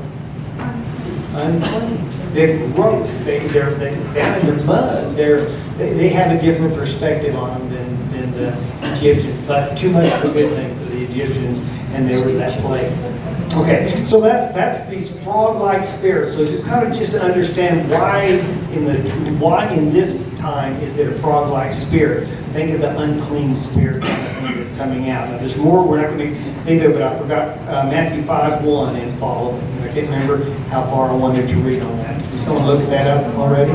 unclean. They're gross. They're down in the mud. They have a different perspective on them than the Egyptians. But too much of a good thing for the Egyptians, and there was that plague. Okay, so that's these frog-like spirits. So just kind of just to understand why in this time is it a frog-like spirit. Think of the unclean spirit that's coming out. Now there's more. We're not going to think of it. I forgot Matthew 5:1 and following. I can't remember how far I wanted to read on that. Did someone look at that up already?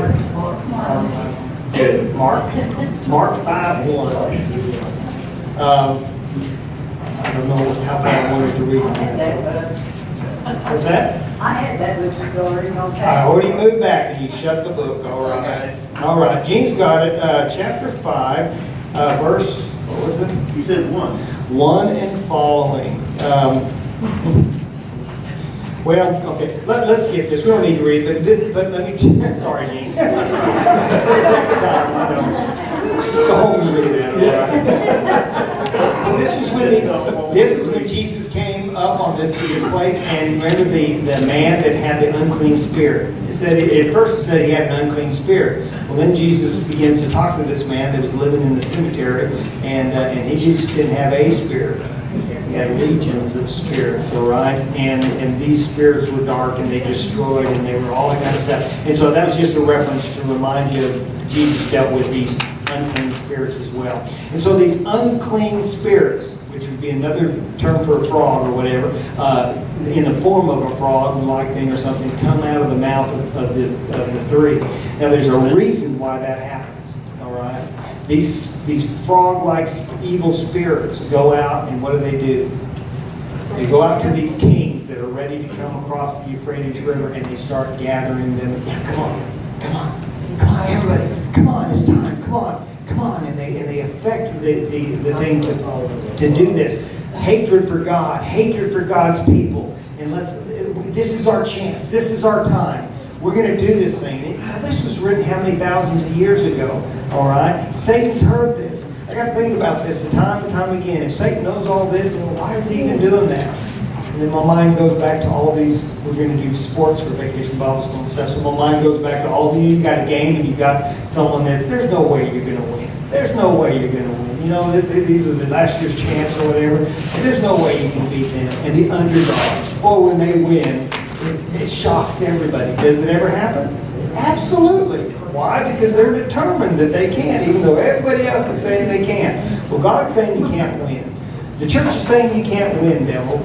Good. Mark 5:1. I don't know how far I wanted to read on that. What's that? I had that, which is already on I already moved back and you shut the book. All right. All right. Jean's got it. Chapter 5, verse, what was it? You said 1. 1 and following. Well, okay, let's skip this. We don't need to read, but let me, sorry, Jean. For the second time, I know. Go home and read that, all right? Well, this is when Jesus came up on this place, and remember the man that had the unclean spirit. It said, at first it said he had an unclean spirit. Well, then Jesus begins to talk to this man that was living in the cemetery, and he just didn't have a spirit. He had legions of spirits, all right? And these spirits were dark, and they destroyed, and they were all that kind of stuff. And so that was just a reference to remind you of Jesus dealt with these unclean spirits as well. And so these unclean spirits, which would be another term for a frog or whatever, in the form of a frog-like thing or something, come out of the mouth of the three. Now there's a reason why that happens, all right? These frog-like evil spirits go out, and what do? They go out to these kings that are ready to come across the Euphrates River, and they start gathering them. Yeah, come on, everybody, come on, it's time, come on, and they affect the thing to do this. Hatred for God, hatred for God's people, and this is our chance, this is our time. We're going to do this thing. This was written how many thousands of years ago, all right? Satan's heard this. I got to think about this time and time again. If Satan knows all this, well, why is he even doing that? And then my mind goes back to all these, we're going to do sports for Vacation Bible School and stuff, so my mind goes back to all these, you got a game and you got someone there's no way you're going to win. There's no way you're going to win. You know, these are the last year's champs or whatever, and there's no way you can beat them. And the underdog, when they win, it shocks everybody. Does it ever happen? Absolutely. Why? Because they're determined that they can't, even though everybody else is saying they can't. Well, God's saying you can't win. The church is saying you can't win, devil,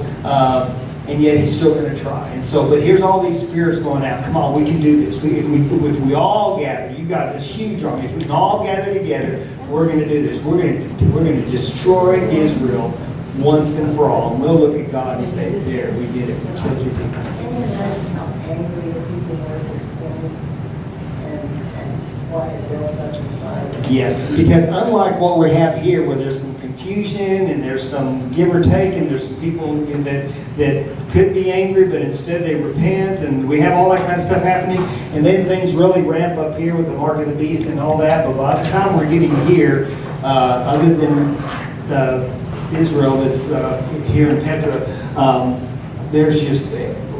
and yet he's still going to try. And so, but here's all these spirits going out. Come on, we can do this. If we all gather, you got this huge army. If we can all gather together, we're going to do this. We're going to destroy Israel once and for all. And we'll look at God and say, there, we did it. We killed your people. Can you imagine how angry the people were at this point and what had built up inside them? Yes, because unlike what we have here, where there's some confusion and there's some give or take, and there's some people that could be angry, but instead they repent, and we have all that kind of stuff happening, and then things really ramp up here with the mark of the beast and all that. But by the time we're getting here, other than Israel that's here in Petra, there's just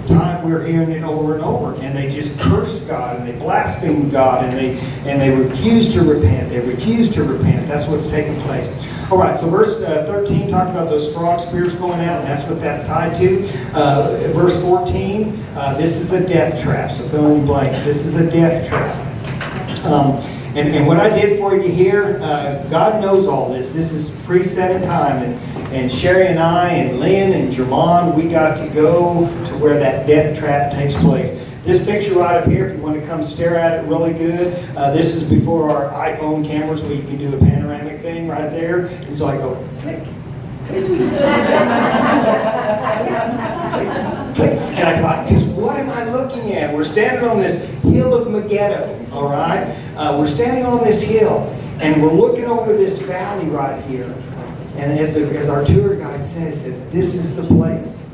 time we're hearing it over and over, and they just curse God and they blaspheme God and they refuse to repent. They refuse to repent. That's what's taking place. All right, so verse 13 talked about those frog spirits going out, and that's what that's tied to. Verse 14, this is the death trap. So fill in the blank. This is a death trap. And what I did for you here, God knows all this. This is preset in time. And Sherry and I and Lynn and Jermon, we got to go to where that death trap takes place. This picture right up here, if you want to come stare at it really good, this is before our iPhone cameras where you can do a panoramic thing right there. And so I go, click. And I thought, because what am I looking at? We're standing on this hill of Megiddo, all right? We're standing on this hill, and we're looking over this valley right here. And as our tour guide says, that this is the place.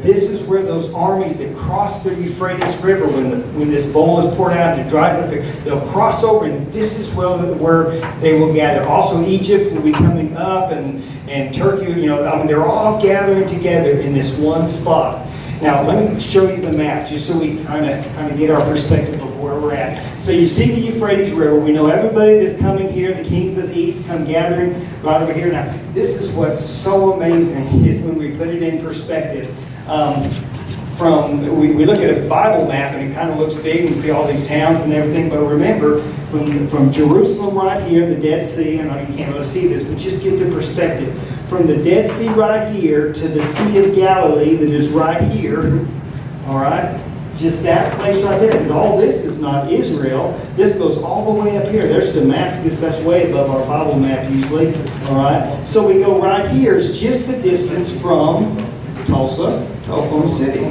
This is where those armies that cross the Euphrates River, when this bowl is poured out and it dries up, they'll cross over, and this is where they will gather. Also, Egypt will be coming up, and Turkey, they're all gathering together in this one spot. Now, let me show you the map, just so we kind of get our perspective of where we're at. So you see the Euphrates River. We know everybody that's coming here, the kings of the east, come gathering right over here. Now, this is what's so amazing, is when we put it in perspective. We look at a Bible map, and it kind of looks big, and we see all these towns and everything, but remember, from Jerusalem right here, the Dead Sea, I know you can't really see this, but just get the perspective. From the Dead Sea right here to the Sea of Galilee that is right here, all right? Just that place right there, because all this is not Israel. This goes all the way up here. There's Damascus, that's way above our Bible map usually, all right? So we go right here, it's just the distance from Tulsa to Oklahoma City.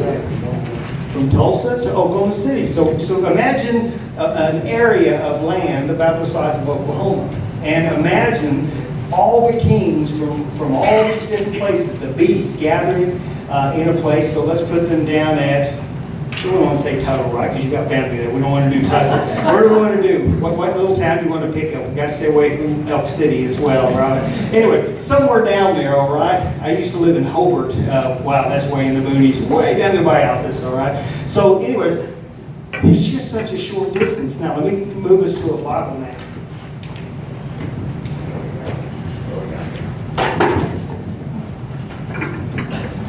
From Tulsa to Oklahoma City. So imagine an area of land about the size of Oklahoma. And imagine all the kings from all these different places, the beasts gathering in a place. So let's put them down at, we don't want to say Tuttle, right? Because you got family there. We don't want to do Tuttle. Where do we want to do? What little town do you want to pick up? We've got to stay away from Elk City as well, right? Anyway, somewhere down there, all right? I used to live in Hobart. Wow, that's way in the boonies, way down there by Altus, all right? So anyways, it's just such a short distance. Now, let me move us to a Bible map.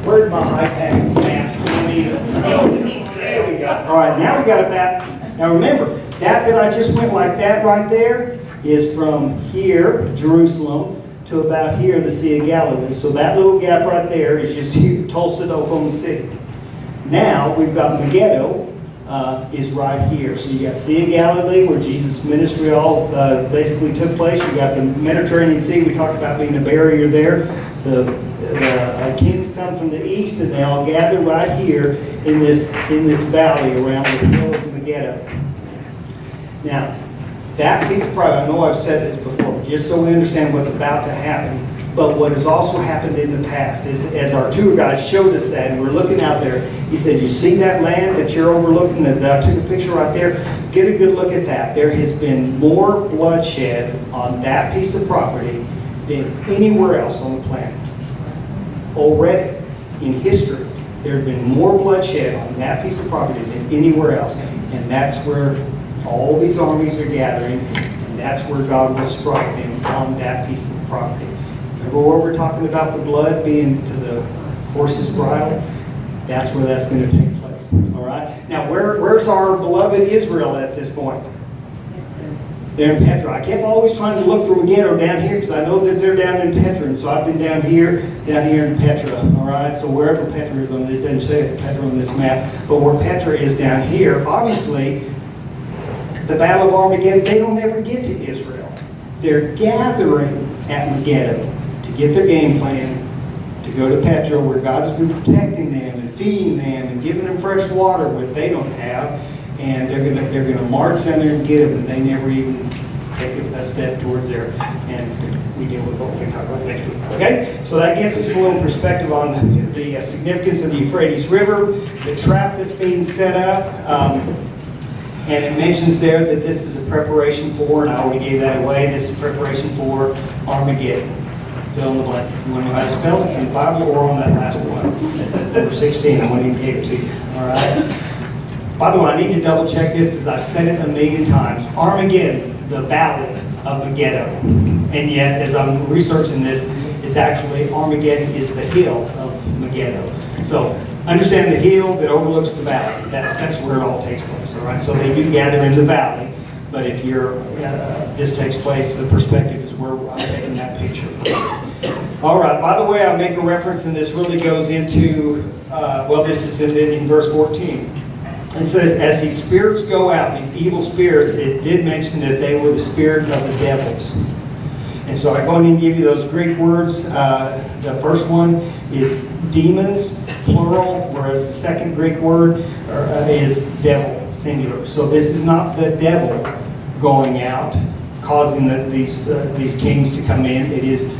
Where's my high-tech map? There we go. All right, now we got a map. Now remember, that I just went like that right there is from here, Jerusalem, to about here, the Sea of Galilee. So that little gap right there is just here, Tulsa to Oklahoma City. Now we've got Megiddo is right here. So you got Sea of Galilee, where Jesus' ministry all basically took place. You got the Mediterranean Sea. We talked about being a barrier there. The kings come from the east, and they all gather right here in this valley around the hill of Megiddo. Now, that piece of property, I know I've said this before, but just so we understand what's about to happen, but what has also happened in the past is, as our tour guide showed us that, and we're looking out there, he said, you see that land that you're overlooking, that I took a picture right there? Get a good look at that. There has been more bloodshed on that piece of property than anywhere else on the planet. Already, in history, there has been more bloodshed on that piece of property than anywhere else. And that's where all these armies are gathering, and that's where God will strike them on that piece of property. Remember where we're talking about the blood being to the horse's bridle? That's where that's going to take place. All right? Now, where's our beloved Israel at this point? They're in Petra. I kept always trying to look for Megiddo down here, because I know that they're down in Petra, and so I've been down here in Petra. All right? So wherever Petra is on this, it doesn't say Petra on this map, but where Petra is down here, obviously, the Battle of Armageddon, they don't ever get to Israel. They're gathering at Megiddo to get their game plan, to go to Petra, where God has been protecting them and feeding them and giving them fresh water, which they don't have. And they're gonna march down there and get them, and they never even take a step towards there. And we deal with what we're going to talk about next week. Okay, so that gives us a little perspective on the significance of the Euphrates River, the trap that's being set up, and it mentions there that this is a preparation for, and I already gave that away. This is preparation for Armageddon. Fill in the blank. You want to know how to spell it? It's in the Bible or on that last one, number 16. I want to give it to you. All right. By the way, I need to double check this because I've said it a million times. Armageddon, the valley of Megiddo. And yet, as I'm researching this, it's actually Armageddon is the hill of Megiddo. So understand the hill that overlooks the valley. That's where it all takes place. All right. So they do gather in the valley, but if this takes place, the perspective is where I'm taking that picture from. All right. By the way, I make a reference, and this really goes into this is in verse 14. It says, as these spirits go out, these evil spirits, it did mention that they were the spirit of the devils. And so I'm going to give you those Greek words. The first one is demons, plural, whereas the second Greek word is devil, singular. So this is not the devil going out, causing these kings to come in. It is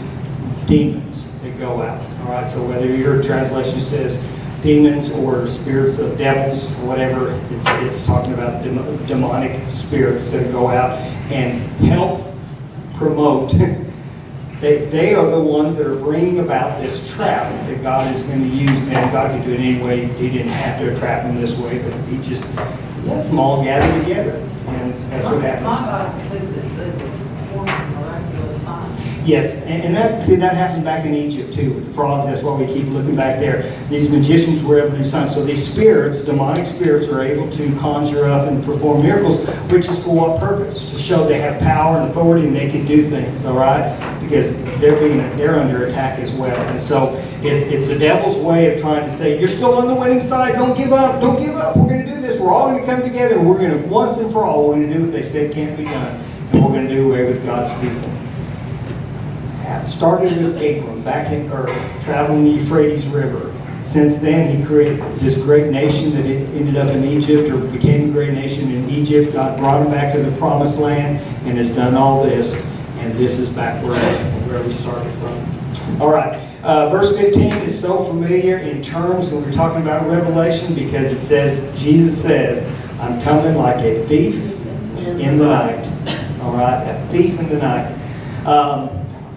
demons that go out. All right, so whether your translation says demons or spirits of devils, or whatever. It's talking about demonic spirits that go out and help promote. They are the ones that are bringing about this trap that God is going to use them. God could do it anyway. He didn't have to trap them this way, but he just lets them all gather together. And that's what My happens. God, they were performing miraculous signs. Yes, and that happened back in Egypt too, with the frogs. That's why we keep looking back there. These magicians were able to do signs. So these spirits, demonic spirits, are able to conjure up and perform miracles, which is for what purpose? To show they have power and authority and they can do things, all right? Because they're under attack as well. And so it's the devil's way of trying to say, you're still on the winning side, don't give up, don't give up, we're going to do this, we're all going to come together, and we're going to, once and for all, we're going to do what they said can't be done, and we're going to do away with God's people. Started with Abram back in traveling the Euphrates River. Since then, he created this great nation that ended up in Egypt, or became a great nation in Egypt. God brought him back to the promised land and has done all this. And this is back where we started from. All right. Verse 15 is so familiar in terms when we're talking about Revelation, because it says, Jesus says, I'm coming like a thief in the night. All right? A thief in the night.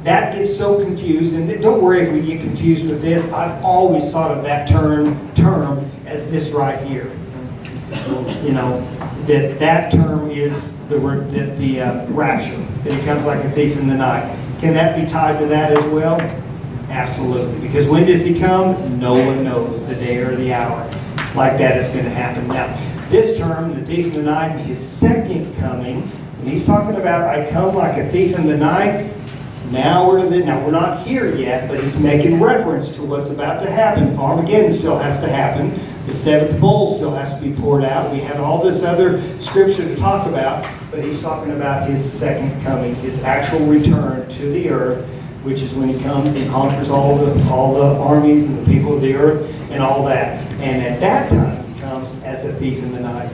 That gets so confused, and don't worry if we get confused with this. I've always thought of that term as this right here. You know, that term is the rapture, that he comes like a thief in the night. Can that be tied to that as well? Absolutely. Because when does he come? No one knows the day or the hour. Like that is going to happen. Now, this term, the thief in the night, his second coming, when he's talking about I come like a thief in the night, now we're not here yet, but he's making reference to what's about to happen. Armageddon still has to happen. The seventh bowl still has to be poured out. We have all this other scripture to talk about, but he's talking about his second coming, his actual return to the earth, which is when he comes and conquers all the armies and the people of the earth and all that. And at that time, he comes as a thief in the night.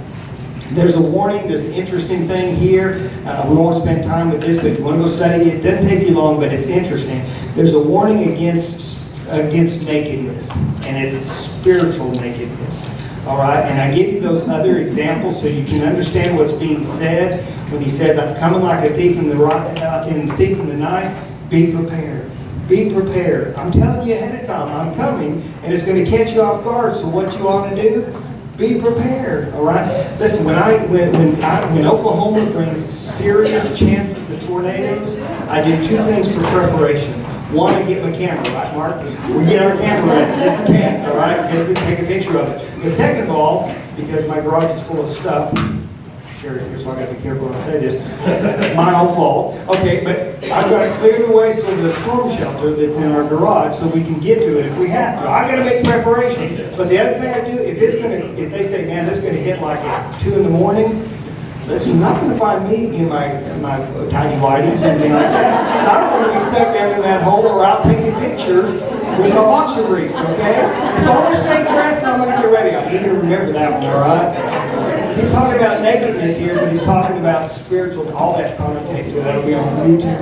There's a warning. There's an interesting thing here. We won't spend time with this, but if you want to go study it, it doesn't take you long, but it's interesting. There's a warning against nakedness, and it's spiritual nakedness. All right? And I give you those other examples so you can understand what's being said when he says, I'm coming like a thief in the night. Be prepared. Be prepared. I'm telling you ahead of time, I'm coming, and it's going to catch you off guard. So what you ought to do? Be prepared, all right? Listen, when Oklahoma brings serious chances to tornadoes, I do two things for preparation. One, I get my camera, right, Mark? We get our camera ready, just in case, all right? Because we take a picture of it. But second of all, because my garage is full of stuff, Sherry's here, so I got to be careful when I say this. My own fault. Okay, but I've got to clear the way so the storm shelter that's in our garage, so we can get to it if we have to. I got to make preparation. But the other thing I do, if they say, man, this is going to hit like at 2 in the morning, listen, you're not going to find me in my tiny whities or anything like that. 'Cause I don't want to be stuck down in that hole or out taking pictures with my boxer briefs, okay? So I'm going to stay dressed and I'm going to get ready. I need to remember that one, all right? He's talking about nakedness here, but he's talking about spiritual. All that's connotated to it. That'll be on YouTube.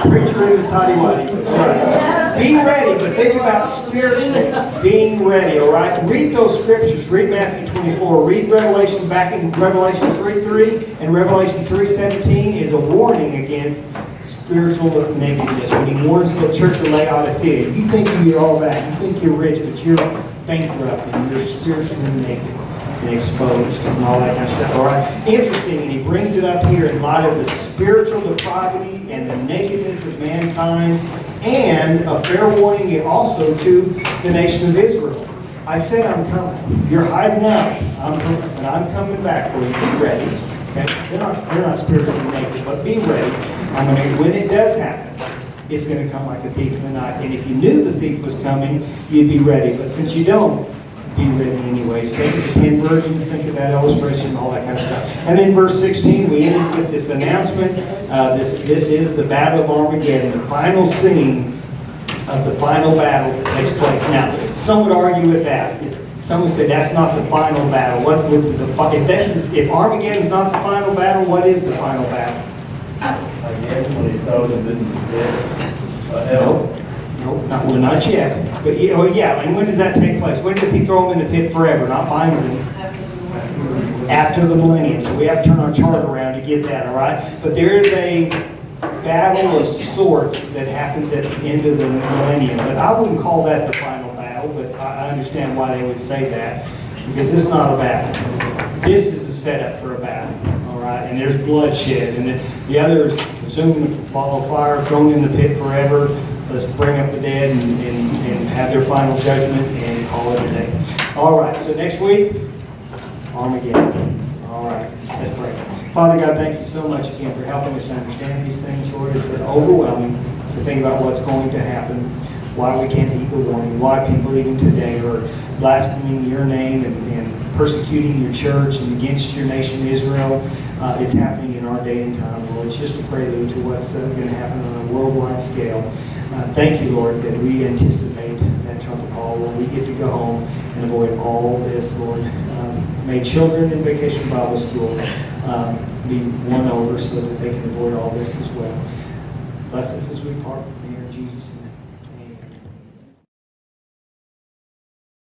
Preacher in his tiny whities. Right. Be ready, but think about spiritually being ready, all right? Read those scriptures. Read Matthew 24. Read Revelation back in Revelation 3:3 and Revelation 3:17 is a warning against spiritual nakedness. When he warns the church of Laodicea, you think you're all that. You think you're rich, but you're bankrupt and you're spiritually naked and exposed and all that kind of stuff. All right? Interesting, and he brings it up here in light of the spiritual depravity and the nakedness of mankind, and a fair warning also to the nation of Israel. I said I'm coming. You're hiding out. But I'm coming back for you. Be ready. Okay? They're not spiritually naked, but be ready. When it does happen, it's going to come like a thief in the night. And if you knew the thief was coming, you'd be ready. But since you don't, be ready anyways. Think of the 10 virgins, think of that illustration, all that kind of stuff. And then verse 16, we ended with this announcement. This is the Battle of Armageddon, the final scene of the final battle that takes place. Now, some would argue with that. Some would say that's not the final battle. What would if Armageddon is not the final battle, what is the final battle? Again, when he throws them in the pit of hell. Nope, not yet. But, yeah, and when does that take place? When does he throw them in the pit forever, not binds them? After the millennium. So we have to turn our chart around to get that, all right? But there is a battle of sorts that happens at the end of the millennium. But I wouldn't call that the final battle, but I understand why they would say that, because it's not a battle. This is a setup for a battle, all right? And there's bloodshed, and the others, assuming the ball of fire, thrown in the pit forever. Let's bring up the dead and have their final judgment and call it a day. All right, so next week, Armageddon. All right, let's pray. Father God, thank you so much again for helping us understand these things, Lord. It's overwhelming to think about what's going to happen, why we can't heed the warning, why people even today are blaspheming your name and persecuting your church and against your nation Israel. Is happening in our day and time, Lord. It's just a prelude to what's going to happen on a worldwide scale. Thank you, Lord, that we anticipate that trumpet call when we get to go home and avoid all this, Lord. May children in Vacation Bible School be won over so that they can avoid all this as well. Bless us as we part.